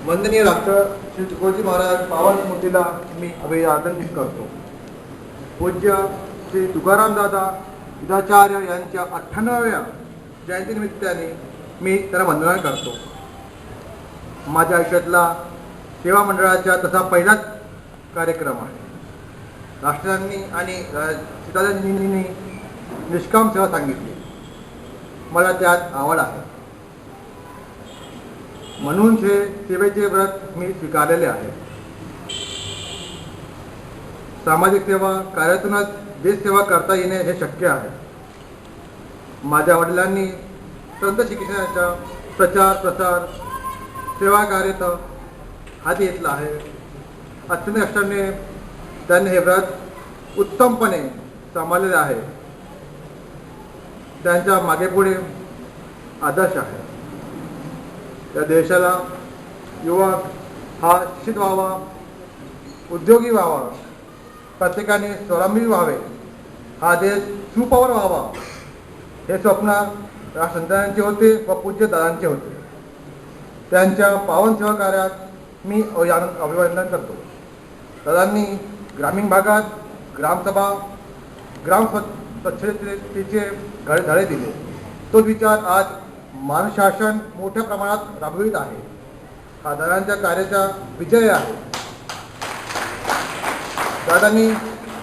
वंदनीय डॉक्टर श्री तुकोजी महाराज पावन स्मृतीला मी अभिवादन करतो. पूज्य श्री तुकाराम दादा विधाचार्य यांच्या 98व्या जयंतीनिमित्ताने मी त्यांना वंदना करतो. माझ्या आयुष्यातला सेवा मंडळाचा तसा पहिलाच कार्यक्रम आहे. राष्ट्रांनी आणि सीतारामजींनी निष्काम सेवा सांगितली. मला त्यात आवड आहे म्हणून हे सेवेचे व्रत मी स्वीकारलेले आहे. सामाजिक सेवा कार्यातूनच देश सेवा करता येणे हे शक्य आहे. माझ्या वडिलांनी संत शिक्षणाचा प्रचार प्रसार सेवा कार्यात हाती घेतला आहे. अत्यंत कष्टाने त्यांनी हे व्रत उत्तमपणे सांभाळलेले आहे. त्यांच्या मागे पुढे आदर्श आहे. या देशाला युवक हा शिक्षित व्हावा, उद्योगी व्हावा, प्रत्येकाने स्वावलंबी व्हावे, हा देश सुपॉवर व्हावा हे स्वप्न राष्ट्रसंतांचे होते व पूज्य दादांचे होते. त्यांच्या पावन सेवा कार्यात मी अभिवादन करतो. दादांनी ग्रामीण भागात ग्रामसभा ग्राम स्वच्छतेचे धडे दिले. तो विचार आज मानवशासन मोठ्या प्रमाणात राबवित आहे. हा दादांच्या कार्याचा विजय आहे. दादांनी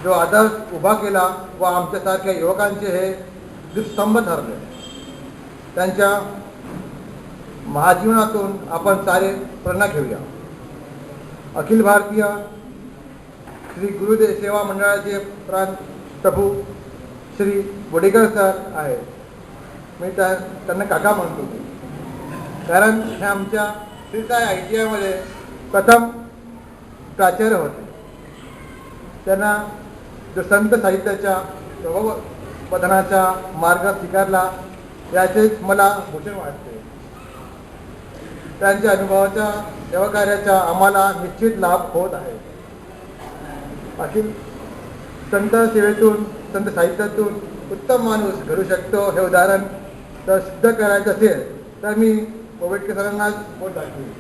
जो आदर्श उभा केला व आमच्यासारख्या युवकांचे हे दीपस्तंभ ठरले. त्यांच्या महाजीवनातून आपण सारे प्रेरणा घेऊया. अखिल भारतीय श्री गुरुदेव सेवा मंडळाचे प्रभू श्री वडेकर सर आहेत. मी त्यांना काका म्हणतो, कारण हे आमच्या श्रीसाई ITI प्रथम प्राचार्य होते. त्यांना जो संत साहित्याच्या प्रबोधनाचा मार्ग स्वीकारला याचेच मला भूषण वाटते. त्यांच्या अनुभवाच्या सेवाकार्याचा आम्हाला निश्चित लाभ होत आहे. अखिल संत सेवेतून संत साहित्यातून उत्तम माणूस घडू शकतो हे उदाहरण जर सिद्ध करायचं असेल तर मी कोविडकर सरांनाच बोट दाखवेन.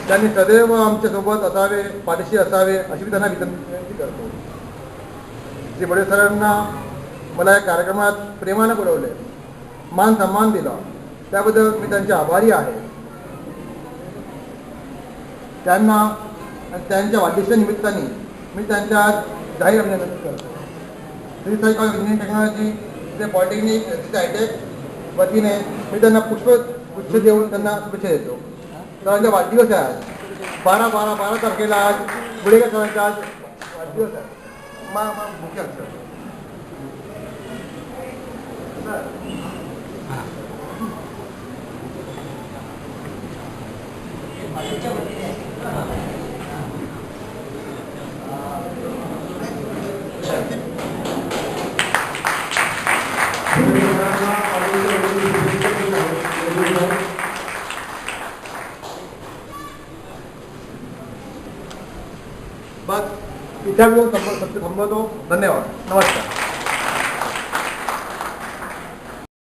त्यांनी सदैव आमच्यासोबत असावे, पाठीशी असावे अशी मी त्यांना विनंती करतो. श्री वडे सरांना मला या कार्यक्रमात प्रेमाने बोलवले, मान सन्मान दिला, त्याबद्दल मी त्यांचे आभारी आहे. त्यांना त्यांच्या वाढदिवसानिमित्ताने मी त्यांच्या जाहीर अभिनंदन करतो. Shri Sai college engineering technology ते पॉलिटेक्निक SC वतीने मी त्यांना पुष्पगुच्छ देऊन त्यांना शुभेच्छा देतो. त्यांचा वाढदिवस आहे आज 12 तारखेला. आज बुडेकर सरांचा आज वाढदिवस आहे. मुख्य असतं बस इथे थांबवतो. धन्यवाद. नमस्कार.